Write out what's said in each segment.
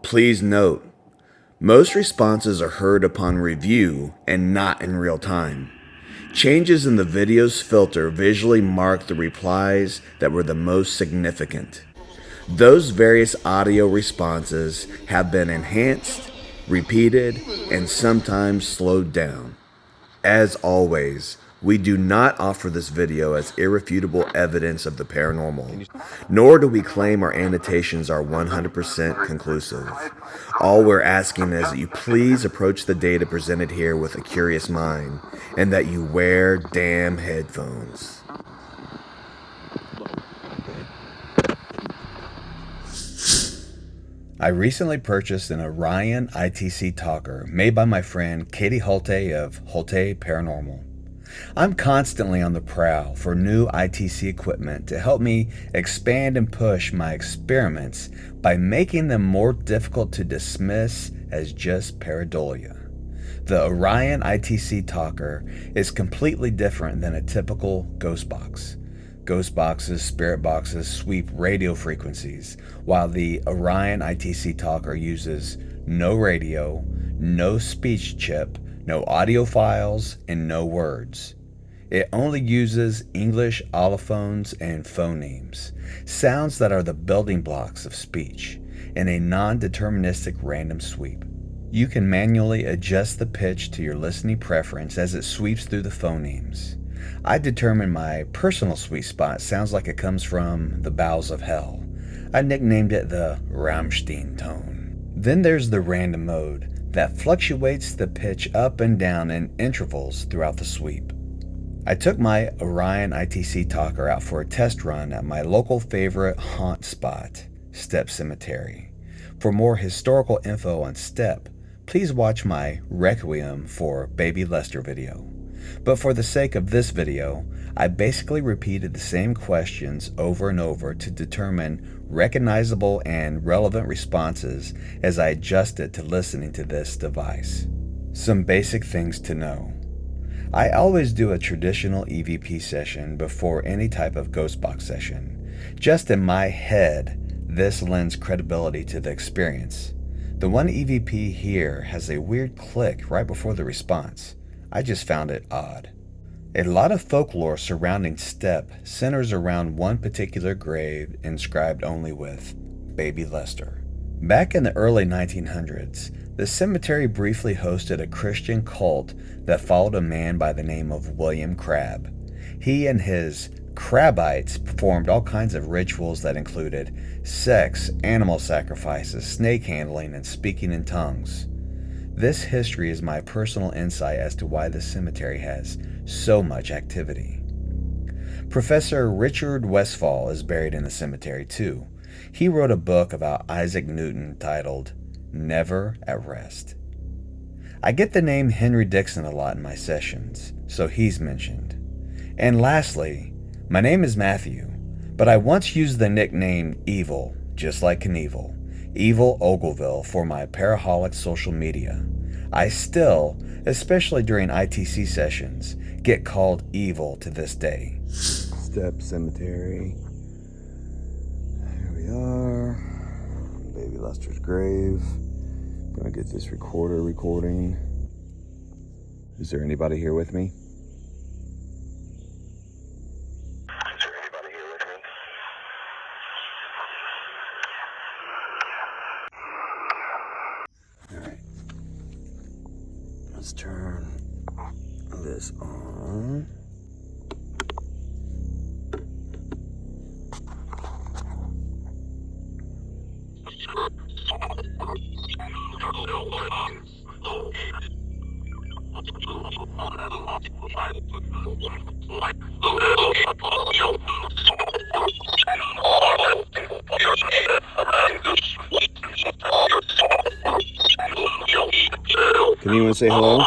Please note, most responses are heard upon review and not in real time. Changes in the video's filter visually mark the replies that were the most significant. Those various audio responses have been enhanced, repeated, and sometimes slowed down. As always, we do not offer this video as irrefutable evidence of the paranormal, nor do we claim our annotations are 100% conclusive. All we're asking is that you please approach the data presented here with a curious mind, and that you wear damn headphones. I recently purchased an Orion ITC talker made by my friend Katie Holte of Holte Paranormal. I'm constantly on the prowl for new ITC equipment to help me expand and push my experiments by making them more difficult to dismiss as just pareidolia. The Orion ITC talker is completely different than a typical ghost box. Ghost boxes, spirit boxes sweep radio frequencies, while the Orion ITC talker uses no radio, no speech chip, no audio files, and no words. It only uses English allophones and phonemes, sounds that are the building blocks of speech, in a non-deterministic random sweep. You can manually adjust the pitch to your listening preference as it sweeps through the phonemes. I determined my personal sweet spot sounds like it comes from the bowels of hell. I nicknamed it the Rammstein tone. Then there's the random mode that fluctuates the pitch up and down in intervals throughout the sweep. I took my Orion ITC talker out for a test run at my local favorite haunt spot, Stepp Cemetery. For more historical info on Stepp, please watch my Requiem for Baby Lester video. But for the sake of this video, I basically repeated the same questions over and over to determine recognizable and relevant responses as I adjusted to listening to this device. Some basic things to know. I always do a traditional EVP session before any type of ghost box session. Just in my head, this lends credibility to the experience. The one EVP here has a weird click right before the response. I just found it odd. A lot of folklore surrounding Stepp centers around one particular grave inscribed only with Baby Lester. Back in the early 1900s, the cemetery briefly hosted a Christian cult that followed a man by the name of William Crabbe. He and his Crabbites performed all kinds of rituals that included sex, animal sacrifices, snake handling, and speaking in tongues. This history is my personal insight as to why the cemetery has so much activity. Professor Richard Westphal is buried in the cemetery too. He wrote a book about Isaac Newton titled Never at Rest. I get the name Henry Dixon a lot in my sessions, so he's mentioned. And lastly, my name is Matthew, but I once used the nickname Evil, just like Knievel, Evil Ogleville, for my PARAHOLICS social media. I still, especially during ITC sessions, get called Evil to this day. Stepp Cemetery. Here we are. Baby Lester's grave. Gonna get this recorder recording. Is there anybody here with me? Alright. Let's turn this on. Can anyone say hello?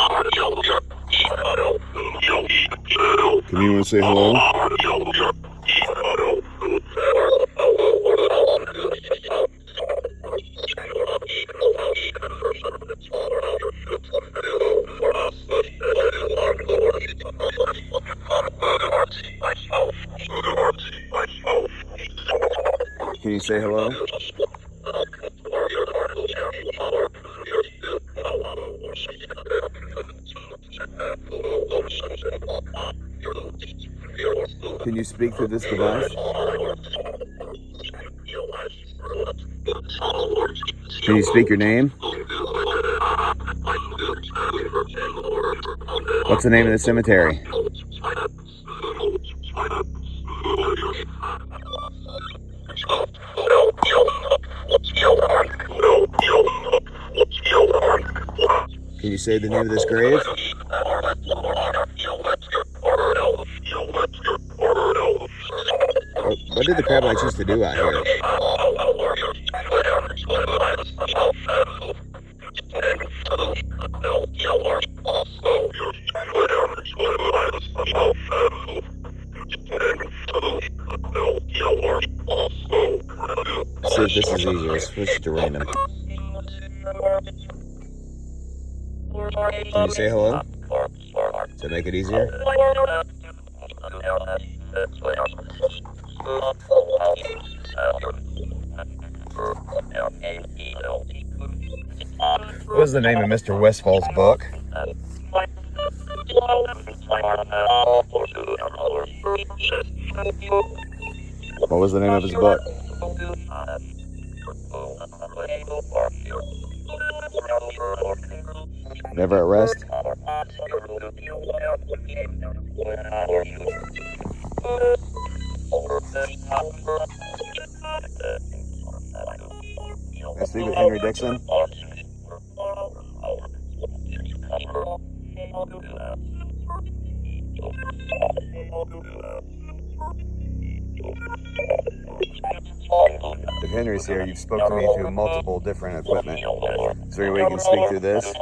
Can anyone say hello? Can you say hello? you speak through this device? Can you speak your name? What's the name of the cemetery? Can you say the name of this grave? What did the Crabites used to do out here? See if this is easier. Switch it to random. Can you say hello to make it easier? What was the name of Mr. Westfall's book? What was the name of his book? Never at Rest? Can I speak with Henry Dixon? If Henry's here, you've spoke to me through multiple different equipment. Is there any way you can speak through this?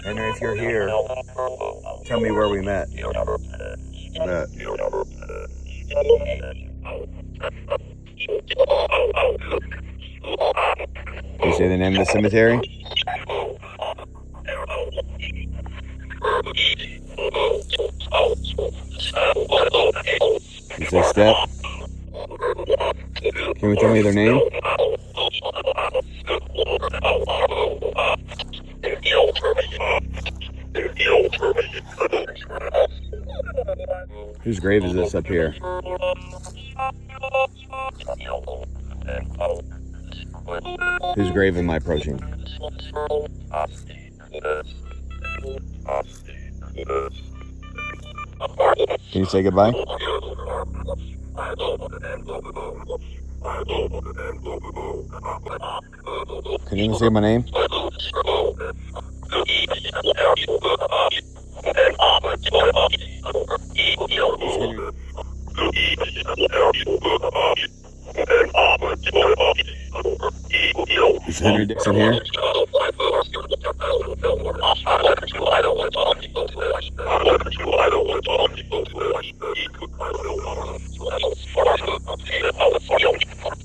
Henry, if you're here, tell me where we met. Can you say the name of the cemetery? Can you say Stepp? Can you tell me their name? Whose grave is this up here? Whose grave am I approaching? Can you say goodbye? Can you even say my name? Is Henry Dixon here?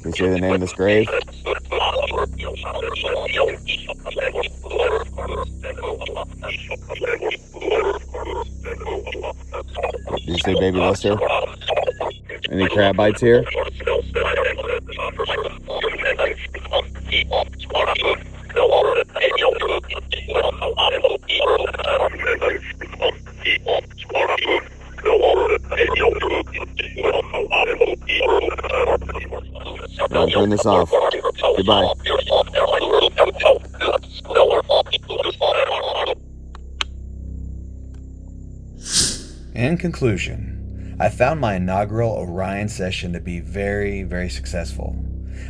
Can you say the name of this grave? Did you say Baby Lister? Any Crabites here? I'll turn this off. Goodbye. In conclusion, I found my inaugural Orion session to be very, very successful.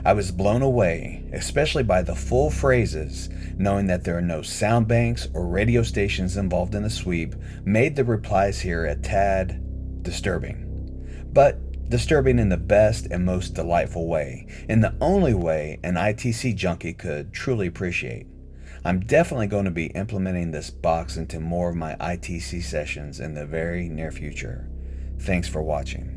I was blown away, especially by the full phrases, knowing that there are no sound banks or radio stations involved in the sweep made the replies here a tad disturbing. But disturbing in the best and most delightful way, in the only way an ITC junkie could truly appreciate. I'm definitely going to be implementing this box into more of my ITC sessions in the very near future. Thanks for watching.